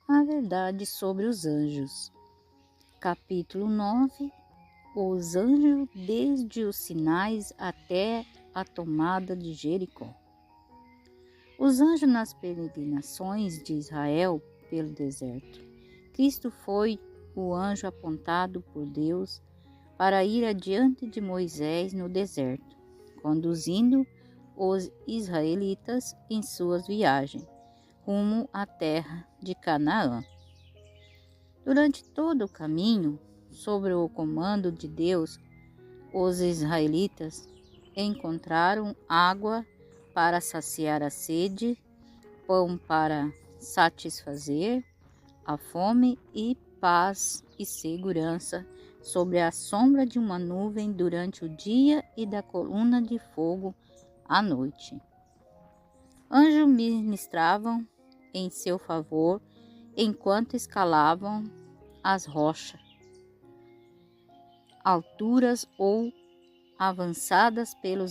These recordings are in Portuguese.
A verdade sobre os anjos. Capítulo 9. Os anjos desde os sinais até a tomada de Jericó. Os anjos nas peregrinações de Israel pelo deserto. Cristo foi o anjo apontado por Deus para ir adiante de Moisés no deserto, conduzindo os israelitas em suas viagens rumo à terra de Canaã. Durante todo o caminho, sob o comando de Deus, os israelitas encontraram água para saciar a sede, pão para satisfazer a fome e paz e segurança sobre a sombra de uma nuvem durante o dia e da coluna de fogo à noite. Anjos ministravam em seu favor enquanto escalavam as rochas, alturas ou avançadas pelos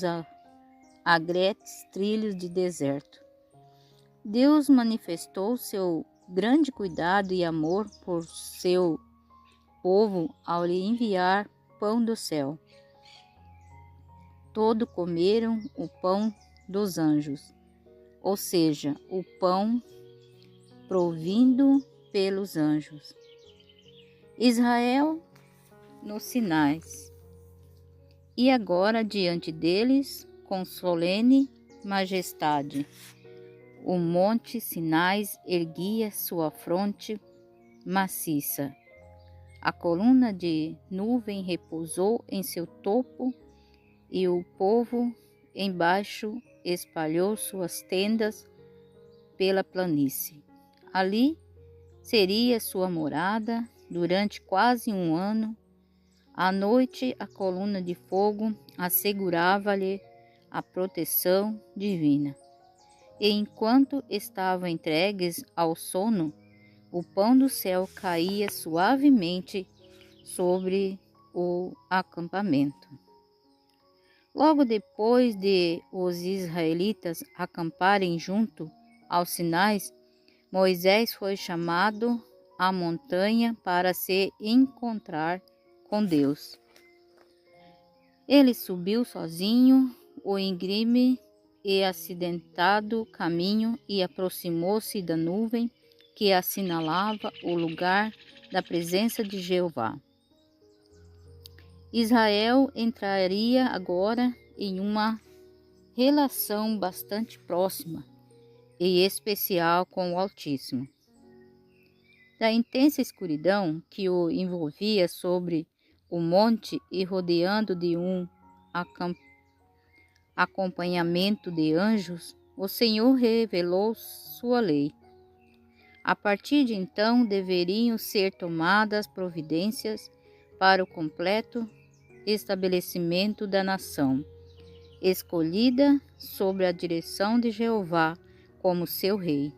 agrestes trilhos de deserto. Deus manifestou seu grande cuidado e amor por seu povo ao lhe enviar pão do céu. Todos comeram o pão dos anjos, ou seja, o pão provindo pelos anjos. Israel nos sinais. E agora diante deles, com solene majestade, o monte Sinais erguia sua fronte maciça. A coluna de nuvem repousou em seu topo e o povo embaixo espalhou suas tendas pela planície. Ali seria sua morada durante quase um ano. À noite, a coluna de fogo assegurava-lhe a proteção divina. E enquanto estavam entregues ao sono, o pão do céu caía suavemente sobre o acampamento. Logo depois de os israelitas acamparem junto aos sinais, Moisés foi chamado à montanha para se encontrar com Deus. Ele subiu sozinho o íngreme e acidentado caminho e aproximou-se da nuvem que assinalava o lugar da presença de Jeová. Israel entraria agora em uma relação bastante próxima e especial com o Altíssimo. Da intensa escuridão que o envolvia sobre o monte e rodeando de um acompanhamento de anjos, o Senhor revelou sua lei. A partir de então deveriam ser tomadas providências para o completo estabelecimento da nação, escolhida sob a direção de Jeová como seu rei.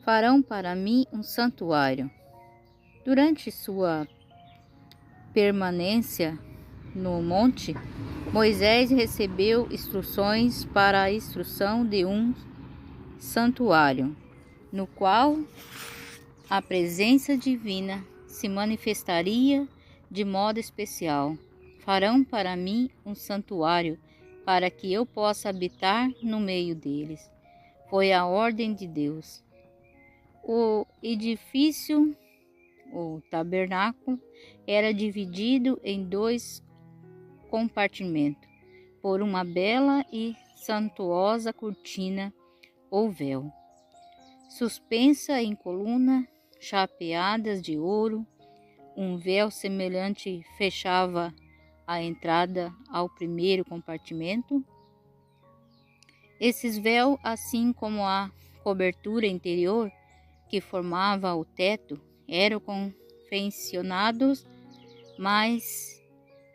Farão para mim um santuário. Durante sua permanência no monte, Moisés recebeu instruções para a instrução de um santuário, no qual a presença divina se manifestaria de modo especial. Farão para mim um santuário, para que eu possa habitar no meio deles. Foi a ordem de Deus. O edifício, o tabernáculo, era dividido em 2 compartimentos, por uma bela e suntuosa cortina ou véu, suspensa em colunas chapeadas de ouro. Um véu semelhante fechava a entrada ao primeiro compartimento. Esses véus, assim como a cobertura interior que formava o teto, eram confeccionados mais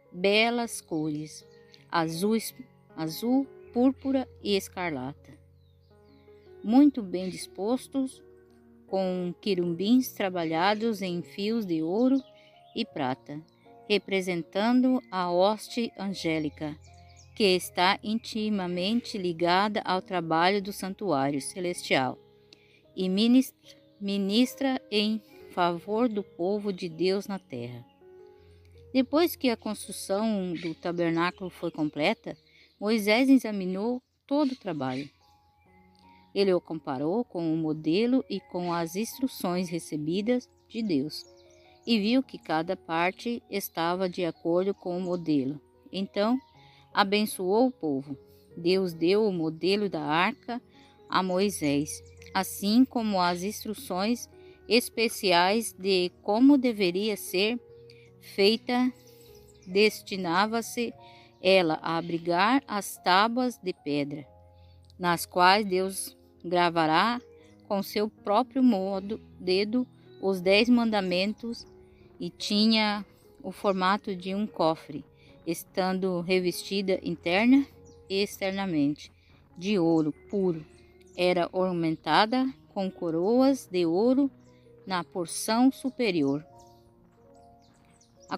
belas cores, azul, púrpura e escarlata, muito bem dispostos, com quirumbins trabalhados em fios de ouro e prata, representando a hoste angélica, que está intimamente ligada ao trabalho do santuário celestial e ministra em favor do povo de Deus na terra. Depois que a construção do tabernáculo foi completa, Moisés examinou todo o trabalho. Ele o comparou com o modelo e com as instruções recebidas de Deus, e viu que cada parte estava de acordo com o modelo. Então, abençoou o povo. Deus deu o modelo da arca a Moisés, assim como as instruções especiais de como deveria ser feita. Destinava-se ela a abrigar as tábuas de pedra, nas quais Deus gravará com seu próprio dedo os 10 mandamentos, e tinha o formato de um cofre, estando revestida interna e externamente de ouro puro. Era ornamentada com coroas de ouro na porção superior. A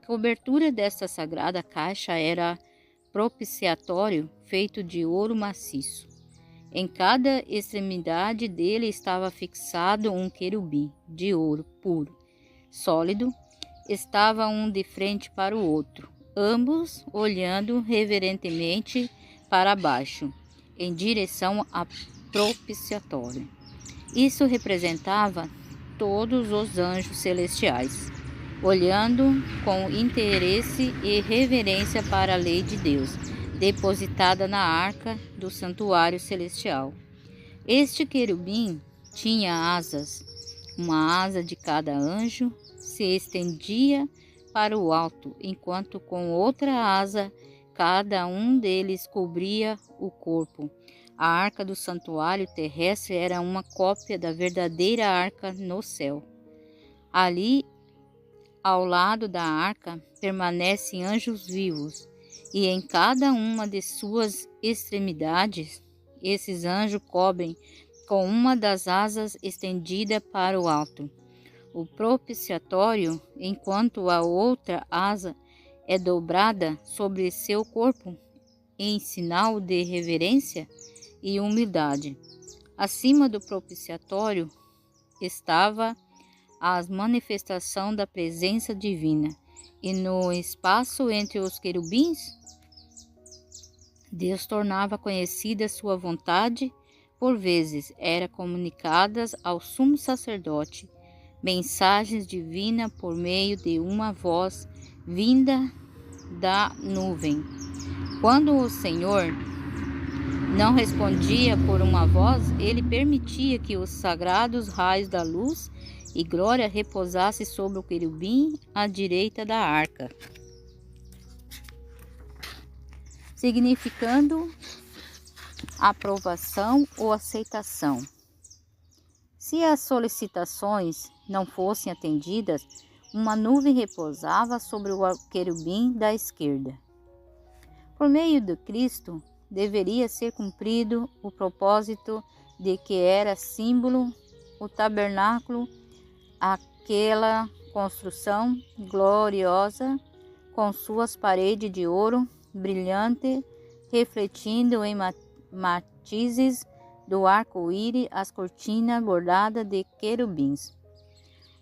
cobertura desta sagrada caixa era propiciatório feito de ouro maciço. Em cada extremidade dele estava fixado um querubim de ouro puro, sólido. Estava um de frente para o outro, ambos olhando reverentemente para baixo, em direção ao propiciatório. Isso representava todos os anjos celestiais, olhando com interesse e reverência para a lei de Deus, depositada na arca do santuário celestial. Este querubim tinha asas. Uma asa de cada anjo se estendia para o alto, enquanto com outra asa cada um deles cobria o corpo. A arca do santuário terrestre era uma cópia da verdadeira arca no céu. Ali, ao lado da arca, permanecem anjos vivos, e em cada uma de suas extremidades, esses anjos cobrem com uma das asas estendida para o alto o propiciatório, enquanto a outra asa é dobrada sobre seu corpo, em sinal de reverência e humildade. Acima do propiciatório estava a manifestação da presença divina, e no espaço entre os querubins, Deus tornava conhecida sua vontade. Por vezes eram comunicadas ao sumo sacerdote mensagens divinas por meio de uma voz vinda da nuvem. Quando o Senhor não respondia por uma voz, ele permitia que os sagrados raios da luz e glória repousassem sobre o querubim à direita da arca, significando aprovação ou aceitação. Se as solicitações não fossem atendidas, uma nuvem repousava sobre o querubim da esquerda. Por meio de Cristo, deveria ser cumprido o propósito de que era símbolo o tabernáculo, aquela construção gloriosa com suas paredes de ouro brilhante, refletindo em matizes do arco-íris as cortinas bordadas de querubins.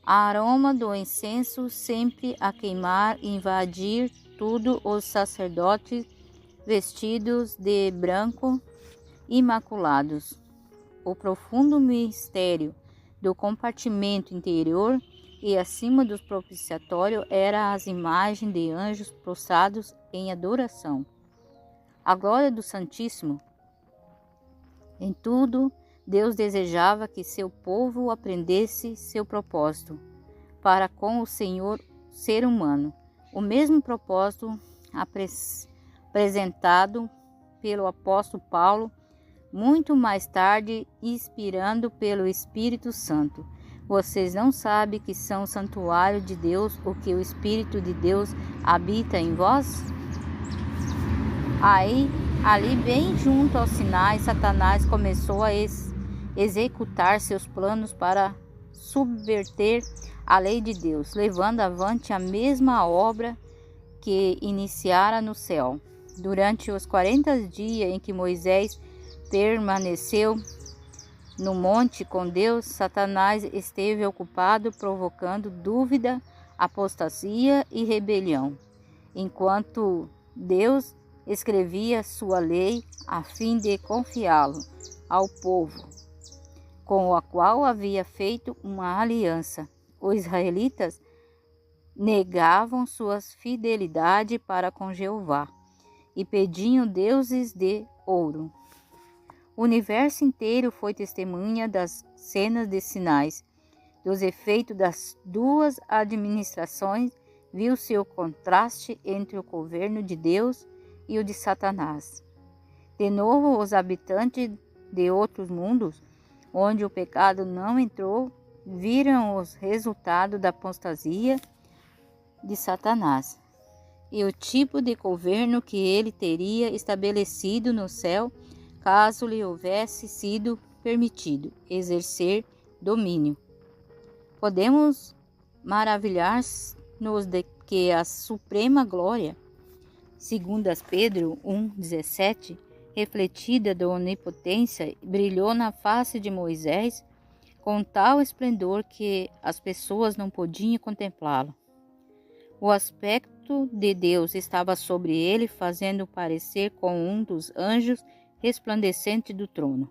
O aroma do incenso sempre a queimar invadir tudo. Os sacerdotes vestidos de branco, imaculados. O profundo mistério do compartimento interior e acima do propiciatório era as imagens de anjos prostrados em adoração. A glória do Santíssimo. Em tudo, Deus desejava que seu povo aprendesse seu propósito para com o Senhor ser humano. O mesmo propósito apresentado pelo apóstolo Paulo, muito mais tarde, inspirando pelo Espírito Santo. Vocês não sabem que são santuário de Deus, ou que o Espírito de Deus habita em vós? Ali bem junto ao Sinai, Satanás começou a executar seus planos para subverter a lei de Deus, levando avante a mesma obra que iniciara no céu. Durante os 40 dias em que Moisés permaneceu No monte com Deus, Satanás esteve ocupado provocando dúvida, apostasia e rebelião, enquanto Deus escrevia sua lei a fim de confiá-lo ao povo, com o qual havia feito uma aliança. Os israelitas negavam sua fidelidade para com Jeová e pediam deuses de ouro. O universo inteiro foi testemunha das cenas de sinais, dos efeitos das duas administrações, viu-se o contraste entre o governo de Deus e o de Satanás. De novo, os habitantes de outros mundos, onde o pecado não entrou, viram os resultados da apostasia de Satanás e o tipo de governo que ele teria estabelecido no céu caso lhe houvesse sido permitido exercer domínio. Podemos maravilhar-nos de que a suprema glória, segundo Pedro 1,17, refletida da onipotência, brilhou na face de Moisés com tal esplendor que as pessoas não podiam contemplá-lo. O aspecto de Deus estava sobre ele, fazendo parecer com um dos anjos resplandecente do trono.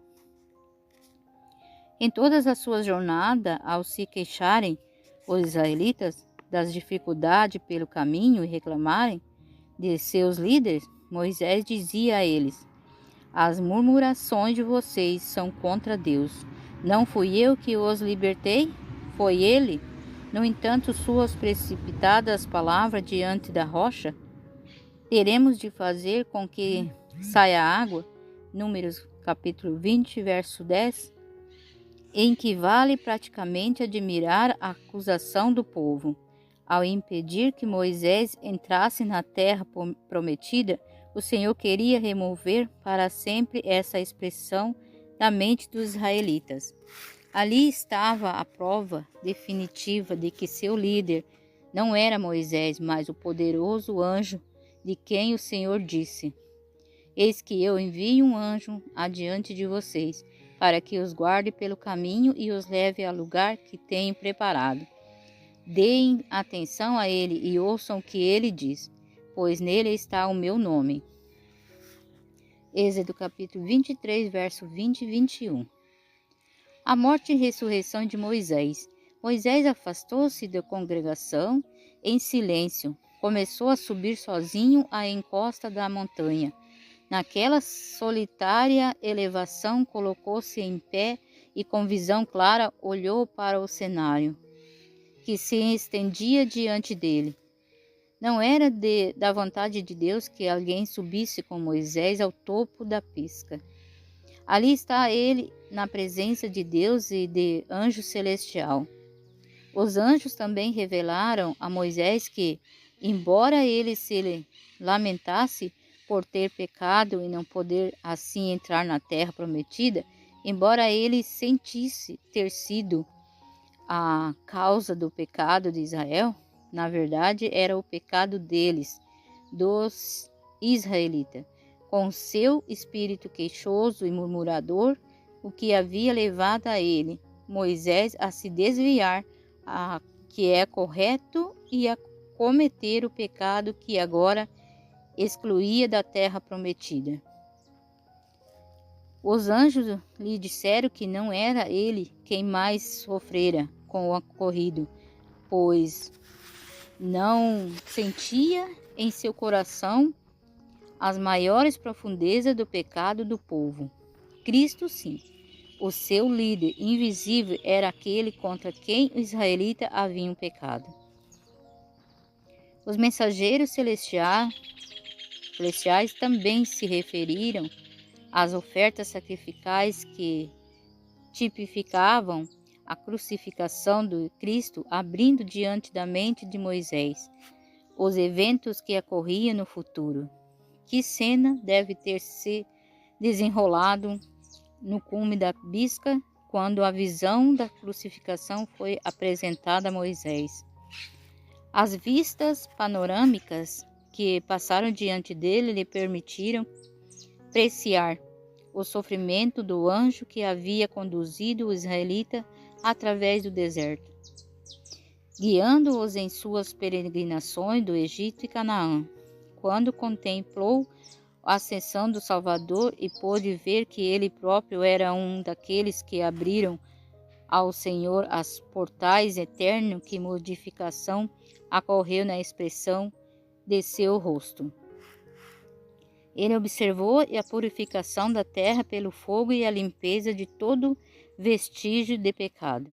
Em todas as suas jornadas, ao se queixarem os israelitas das dificuldades pelo caminho e reclamarem de seus líderes, Moisés dizia a eles: as murmurações de vocês são contra Deus. Não fui eu que os libertei? Foi ele? No entanto, suas precipitadas palavras diante da rocha, teremos de fazer com que saia água, Números capítulo 20, verso 10, em que vale praticamente admirar a acusação do povo. Ao impedir que Moisés entrasse na terra prometida, o Senhor queria remover para sempre essa expressão da mente dos israelitas. Ali estava a prova definitiva de que seu líder não era Moisés, mas o poderoso anjo de quem o Senhor disse: eis que eu envio um anjo adiante de vocês, para que os guarde pelo caminho e os leve ao lugar que tenho preparado. Deem atenção a ele e ouçam o que ele diz, pois nele está o meu nome. Êxodo capítulo 23, verso 20 e 21. A morte e ressurreição de Moisés. Moisés afastou-se da congregação em silêncio. Começou a subir sozinho a encosta da montanha. Naquela solitária elevação, colocou-se em pé e, com visão clara, olhou para o cenário que se estendia diante dele. Não era da vontade de Deus que alguém subisse com Moisés ao topo da pisca. Ali está ele, na presença de Deus e de anjo celestial. Os anjos também revelaram a Moisés que, embora ele se lamentasse por ter pecado e não poder assim entrar na terra prometida, embora ele sentisse ter sido a causa do pecado de Israel, na verdade era o pecado deles, dos israelitas, com seu espírito queixoso e murmurador, o que havia levado a ele, Moisés, a se desviar, a que é correto, e a cometer o pecado que agora excluía da terra prometida. Os anjos lhe disseram que não era ele quem mais sofrera com o ocorrido, pois não sentia em seu coração as maiores profundezas do pecado do povo. Cristo, sim, o seu líder invisível, era aquele contra quem os israelitas haviam pecado. Os mensageiros celestiais também se referiram às ofertas sacrificais que tipificavam a crucificação de Cristo, abrindo diante da mente de Moisés os eventos que ocorriam no futuro. Que cena deve ter se desenrolado no cume da pisca quando a visão da crucificação foi apresentada a Moisés. As vistas panorâmicas que passaram diante dele lhe permitiram apreciar o sofrimento do anjo que havia conduzido o israelita através do deserto, guiando-os em suas peregrinações do Egito e Canaã. Quando contemplou a ascensão do Salvador e pôde ver que ele próprio era um daqueles que abriram ao Senhor as portais eternos, que modificação ocorreu na expressão de seu rosto. Ele observou a purificação da terra pelo fogo e a limpeza de todo vestígio de pecado.